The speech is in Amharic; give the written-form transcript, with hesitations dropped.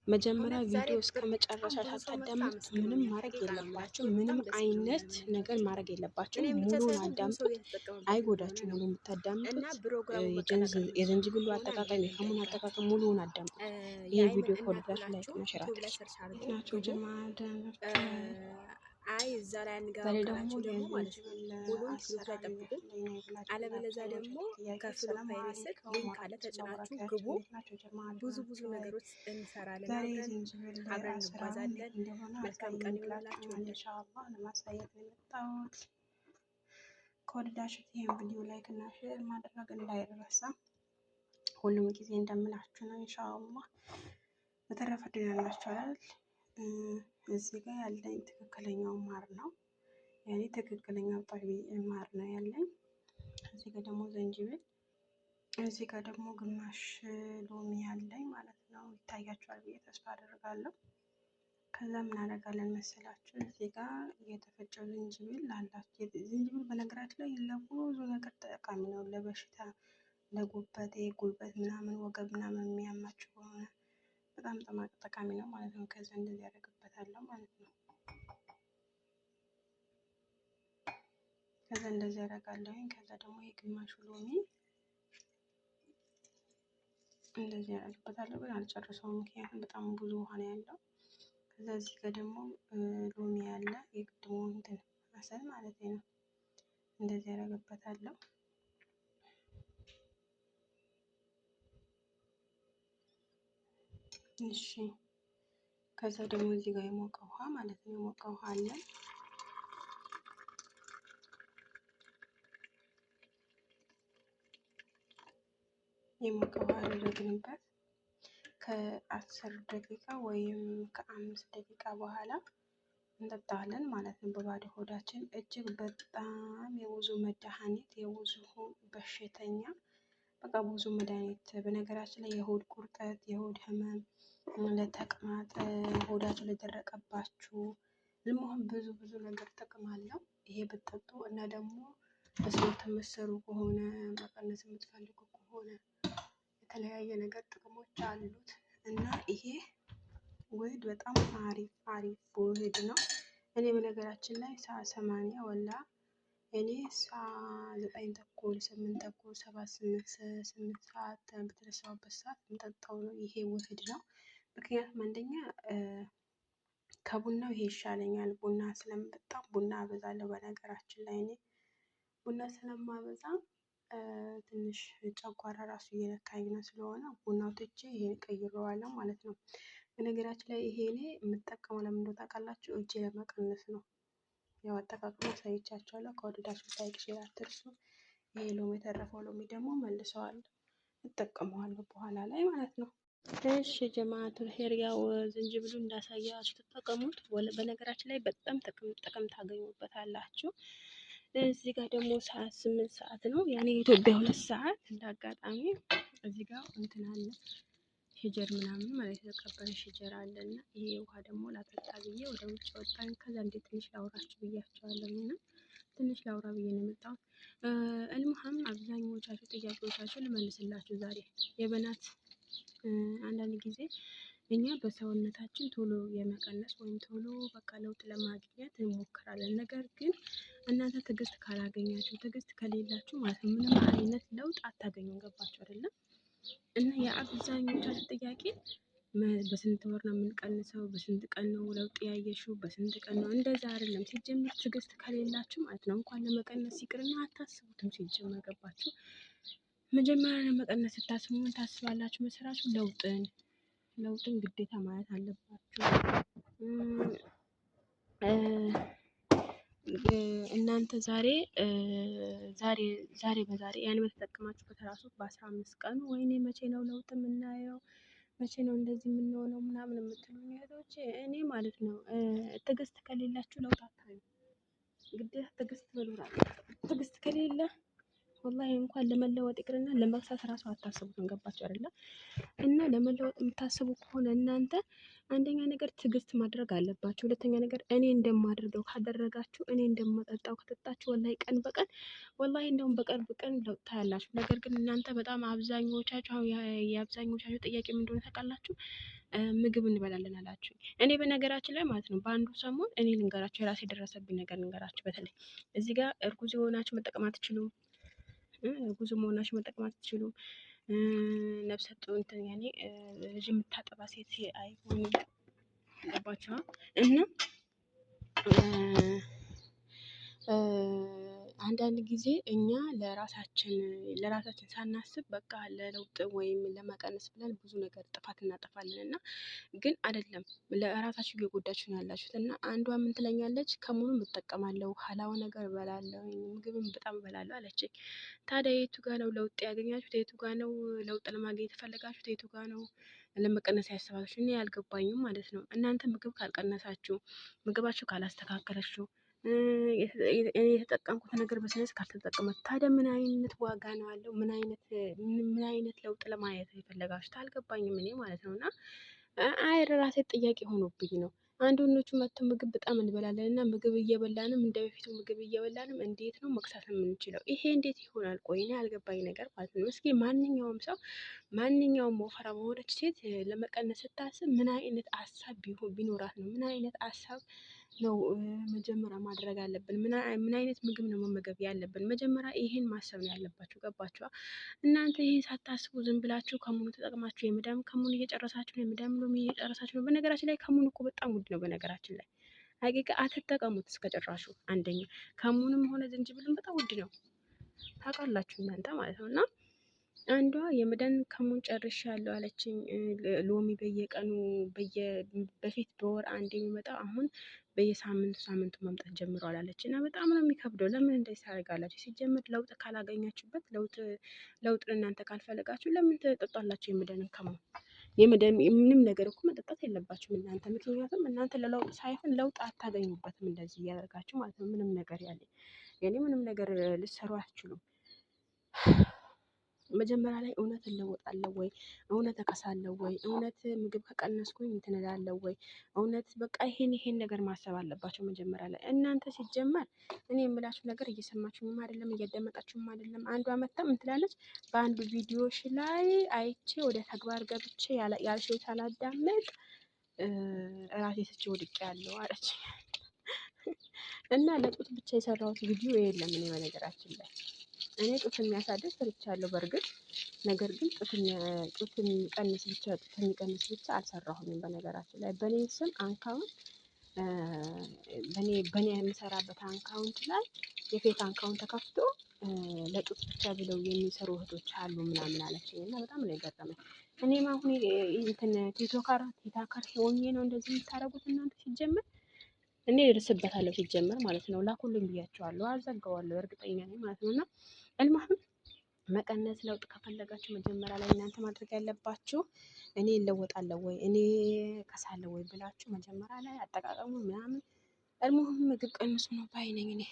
መጀመሪያ ቪዲዮ እስከ መጨረሻ ሳታዳምጡት ምንም ማድረግ የለባችሁ። ምንም አይነት ነገር ማድረግ የለባችሁ። ሙሉውን አዳምጡት፣ አይጎዳችሁ። ሙሉ የምታዳምጡት የዝንጅብሉ አጠቃቀም፣ የከሙን አጠቃቀም ሙሉውን አዳምጡት። ይሄ ቪዲዮ ከወደዳችሁ ላይክ እና ሼር አድርጉ። ናቸው ጀማ አይ እዛ ላይ አንጋባችሁ ደግሞ ማለት ነው። ሙሉን ፍሉት ላይ ጠብቁ። አለበለዚያ ደግሞ ከፍሉ ፋይል ስር ሊንክ አለ፣ ተጭናችሁ ግቡ። ብዙ ነገሮች እንሰራለን፣ አብረን እንጓዛለን። መልካም ቀን ይሁንላችሁ። ኢንሻአላህ ለማሳየት ነው የመጣሁት። ከወደዳችሁት ይሄን ቪዲዮ ላይክ እና ሼር ማድረግ እንዳይረሳ። ሁሉም ጊዜ እንደምላችሁ ነው ኢንሻአላህ። በተረፈ ድናላችሁ አይደል? እዚህ ጋር ያለኝ ትክክለኛው ማር ነው። ያኔ ትክክለኛው ጣቢ ማር ነው ያለኝ። እዚህ ጋር ደግሞ ዝንጅብል፣ እዚህ ጋር ደግሞ ግማሽ ሎሚ ያለኝ ማለት ነው። ይታያችኋል ብዬ ተስፋ አደርጋለሁ። ከዛ ምን አደርጋለን መሰላችሁ? እዚህ ጋር የተፈጨው ዝንጅብል አላችሁ። ዝንጅብል በነገራችን ላይ ለብዙ ነገር ጠቃሚ ነው። ለበሽታ፣ ለጉበት፣ ጉልበት ምናምን ወገብ ምናምን የሚያማችሁ ከሆነ በጣም ጠቃሚ ነው ማለት ነው። ከዛ እንደዚህ ያደርግበታለሁ ማለት ነው። ከዛ እንደዚህ ያደርጋለሁ። ከዛ ደግሞ የግማሹ ሎሚ እንደዚህ ያደርግበታለሁ፣ ግን አልጨርሰውም ምክንያቱም በጣም ብዙ ውሃ ነው ያለው። ከዛ እዚህ ጋር ደግሞ ሎሚ ያለ የቅድሞ እንትን አሰል ማለት ነው። እንደዚህ ያደርግበታለሁ። እሺ ከዛ ደግሞ እዚህ ጋር የሞቀ ውሃ ማለት ነው። የሞቀ ውሃ አለ። የሞቀ ውሃ ያደረግንበት ከ10 ደቂቃ ወይም ከ5 ደቂቃ በኋላ እንጠጣለን ማለት ነው። በባዶ ሆዳችን እጅግ በጣም የብዙ መድኃኒት የብዙ በሽተኛ በቃ ብዙ መድኃኒት። በነገራችን ላይ የሆድ ቁርጠት፣ የሆድ ህመም፣ ለተቅማጥ፣ ሆዳችሁ ለደረቀባችሁ ለመሆን ብዙ ነገር ጥቅም አለው ይሄ ብትጠጡ። እና ደግሞ በስፖርት የምትሰሩ ከሆነ መቀነስ የምትፈልጉ ከሆነ የተለያየ ነገር ጥቅሞች አሉት። እና ይሄ ውህድ በጣም አሪፍ ውህድ ነው። እኔ በነገራችን ላይ ሰዓት 8 ወላ እኔ ሰዓት 9 ተኩል 8 ተኩል 8 ሰዓት በተነሳሁበት ሰዓት የምጠጣው ነው ይሄ ውህድ ነው። ምክንያቱም አንደኛ ከቡናው ይሄ ይሻለኛል። ቡና ስለምጠጣ ቡና አበዛለሁ። በነገራችን ላይ እኔ ቡና ስለማበዛ ትንሽ ጨጓራ ራሱ እየነካኝ ነው። ስለሆነ ቡናው ትቼ ይሄን ቀይሬዋለሁ ማለት ነው። በነገራችን ላይ ይሄ እኔ የምጠቀመው ለምን እንደሆነ ታውቃላችሁ? እጄ ለመቀነስ ነው። ያው አጠቃቀሙ አሳይቻችኋለሁ። ከወደዳችሁ ላይክ ሼር አትርሱ። ይሄ ሎሚ የተረፈው ሎሚ ደግሞ መልሰዋለሁ፣ እጠቀመዋለሁ በኋላ ላይ ማለት ነው። እሺ ጀማዓቱል ኸይር፣ ያው ዝንጅብሉ እንዳሳያችሁ ተጠቀሙት። በነገራችን ላይ በጣም ጥቅም ታገኙበታላችሁ። እዚህ ጋር ደግሞ ሰዓት 8 ሰዓት ነው፣ ያኔ የኢትዮጵያ 2 ሰዓት። እንዳጋጣሚ እዚህ ጋር እንትን አለ ሸጀር ምናምን ማለት የተቀበረ ሸጀር አለና ይሄ ውሃ ደግሞ ላጠጣ ብዬ ወደ ውጭ ወጣን። ከዛ እንዴት ትንሽ ላውራችሁ ብያቸዋለሁ እና ትንሽ ላውራ ብዬ ነው የመጣሁት። እልሙሀም አብዛኞቻችሁ ጥያቄዎቻችሁ ልመልስላችሁ ዛሬ። የበናት አንዳንድ ጊዜ እኛ በሰውነታችን ቶሎ የመቀነስ ወይም ቶሎ በቃ ለውጥ ለማግኘት እንሞክራለን። ነገር ግን እናንተ ትዕግስት ካላገኛችሁ፣ ትዕግስት ከሌላችሁ ማለት ነው ምንም አይነት ለውጥ አታገኙም። ገባችሁ አይደለም? እና የአብዛኞቻችሁ ጥያቄ በስንት ወር ነው የምንቀንሰው? በስንት ቀን ነው ለውጥ ያየሽው? በስንት ቀን ነው? እንደዛ አይደለም። ሲጀምር ትዕግስት ከሌላችሁ ማለት ነው እንኳን ለመቀነስ ይቅርና አታስቡትም። ሲጀምር ገባችሁ? መጀመሪያ ለመቀነስ ስታስቡ ምን ታስባላችሁ መሰላችሁ? ለውጥን ግዴታ ማየት አለባችሁ። እናንተ ዛሬ በዛሬ ያን በተጠቀማችሁበት ራሱ በ15 ቀኑ ወይኔ መቼ ነው ለውጥ የምናየው? መቼ ነው እንደዚህ የምንሆነው? ምናምን የምትሉ እህቶቼ እኔ ማለት ነው ትዕግስት ከሌላችሁ ለውጥ አታዩ። ግዴታ ትዕግስት መኖር አለ። ትዕግስት ከሌለ ወላሂ እንኳን ለመለወጥ ይቅርና ለመክሳት ራሱ አታስቡትም። ገባችሁ አይደለ? እና ለመለወጥ የምታስቡ ከሆነ እናንተ አንደኛ ነገር ትዕግስት ማድረግ አለባችሁ። ሁለተኛ ነገር እኔ እንደማደርገው ካደረጋችሁ፣ እኔ እንደማጠጣው ከጠጣችሁ፣ ወላሂ ቀን በቀን ወላሂ እንደውም በቀን በቀን ለውጥ ታያላችሁ። ነገር ግን እናንተ በጣም አብዛኞቻችሁ የአብዛኞቻችሁ ጥያቄ ምን እንደሆነ ታውቃላችሁ? ምግብ እንበላለን አላችሁ። እኔ በነገራችን ላይ ማለት ነው በአንዱ ሰሞን እኔ ልንገራችሁ፣ የራሴ የደረሰብኝ ነገር ልንገራችሁ። በተለይ እዚህ ጋር እርጉዝ የሆናችሁ መጠቀም አትችሉም። እርጉዝ መሆናችሁ መጠቀም አትችሉም። ነፍሰ ጡር እንትን ያኔ ልጅ የምታጠባ ሴት አይሆንም። ገባችኋ? እና አንዳንድ ጊዜ እኛ ለራሳችን ሳናስብ በቃ ለለውጥ ወይም ለመቀነስ ብለን ብዙ ነገር ጥፋት እናጠፋለን። እና ግን አይደለም፣ ለራሳችሁ እየጎዳችሁ ነው ያላችሁት። እና አንዷ ምን ትለኛለች፣ ከሙኑም እጠቀማለሁ፣ ሀላዋ ነገር እበላለሁ፣ ምግብም በጣም እበላለሁ አለችኝ። ታዲያ የቱ ጋ ነው ለውጥ ያገኛችሁት? የቱ ጋ ነው ለውጥ ለማግኘት የፈለጋችሁት? የቱ ጋ ነው ለመቀነስ ያሰባችሁ? እኔ አልገባኝም ማለት ነው። እናንተ ምግብ ካልቀነሳችሁ፣ ምግባችሁ ካላስተካከለችሁ፣ የተጠቀምኩት ነገር በስነስ ካልተጠቀማችሁ፣ ታዲያ ምን አይነት ዋጋ ነው ያለው? ምን አይነት ለውጥ ለማየት የፈለጋችሁት? አልገባኝም እኔ ማለት ነው። እና ራሴ ጥያቄ ሆኖብኝ ነው። አንዳንዶቹ መጥተው ምግብ በጣም እንበላለን እና ምግብ እየበላንም እንደ በፊቱ ምግብ እየበላንም እንዴት ነው መክሳት የምንችለው? ይሄ እንዴት ይሆናል? ቆይ እኔ ያልገባኝ ነገር ማለት ነው። እስኪ ማንኛውም ሰው ማንኛውም ወፍራም የሆነች ሴት ለመቀነስ ስታስብ ምን አይነት ሀሳብ ቢኖራት ነው? ምን አይነት ሀሳብ ነው መጀመሪያ ማድረግ አለብን? ምን አይነት ምግብ ነው መመገብ ያለብን? መጀመሪያ ይሄን ማሰብ ነው ያለባችሁ። ገባችኋ? እናንተ ይሄን ሳታስቡ ዝም ብላችሁ ከሙኑ ተጠቅማችሁ የመዳም ከሙኑ እየጨረሳችሁ ነው፣ የመዳም ሎሚ እየጨረሳችሁ ነው። በነገራችን ላይ ከሙኑ እኮ በጣም ውድ ነው። በነገራችን ላይ ሀቂቃ አትጠቀሙት እስከጨራሹ። አንደኛ ከሙኑም ሆነ ዝንጅብልን በጣም ውድ ነው፣ ታውቃላችሁ እናንተ ማለት ነው። እና አንዷ የመዳን ከሙን ጨርሻለሁ አለችኝ። ሎሚ በየቀኑ በፊት በወር አንድ የሚመጣው አሁን በየሳምንቱ መምጣት ጀምሯል አለች። እና በጣም ነው የሚከብደው። ለምን እንደዚህ ታደርጋላችሁ? ሲጀምር ለውጥ ካላገኛችሁበት፣ ለውጥ እናንተ ካልፈለጋችሁ ለምን ትጠጣላችሁ? የመዳንን ከሙን ምንም ነገር እኮ መጠጣት የለባችሁም እናንተ። ምክንያቱም እናንተ ለለውጥ ሳይሆን ለውጥ አታገኙበትም እንደዚህ እያደረጋችሁ ማለት ነው። ምንም ነገር ምንም ነገር ልትሰሩ አትችሉም። መጀመሪያ ላይ እውነት እለወጣለሁ ወይ? እውነት እከሳለሁ ወይ? እውነት ምግብ ከቀነስኩኝ እንትን እላለሁ ወይ? እውነት በቃ ይሄን ነገር ማሰብ አለባቸው መጀመሪያ ላይ። እናንተ ሲጀመር እኔ የምላችሁ ነገር እየሰማችሁም አይደለም እያዳመጣችሁም አይደለም። አንዷ መጣም እንትላለች በአንዱ ቪዲዮሽ ላይ አይቼ ወደ ተግባር ገብቼ ያልሽው ሳላዳመጥ ራሴ ስቼ ወድቄ ያለው አለች። እና ለጡት ብቻ የሰራሁት ቪዲዮ የለም። እኔ በነገራችን ላይ እኔ ጡት የሚያሳድግ ሰርቻለሁ በእርግጥ። ነገር ግን ጡት የሚቀንስ ብቻ አልሰራሁኝም። በነገራችን ላይ በእኔ ስም አካውንት በእኔ የምሰራበት አካውንት ላይ የፌክ አካውንት ተከፍቶ ለጡት ብቻ ብለው የሚሰሩ እህቶች አሉ ምናምን አለችኝ። እና በጣም ነው የገረመኝ። እኔም አሁን እንትን ቲክቶከር ሆኜ ነው እንደዚህ የምታደርጉት እናንተ። ሲጀምር እኔ እደርስበታለሁ ሲጀምር ማለት ነው። ላኩልኝ ብያቸዋለሁ፣ አዘጋዋለሁ እርግጠኛ ነኝ ማለት ነው። እና እልማህም መቀነስ ለውጥ ከፈለጋችሁ መጀመሪያ ላይ እናንተ ማድረግ ያለባችሁ እኔ እለወጣለሁ ወይ እኔ ከሳለሁ ወይ ብላችሁ መጀመሪያ ላይ አጠቃቀሙ ምናምን እልሙህም ምግብ ቀንሱ ነው ባይ ነኝ እኔ።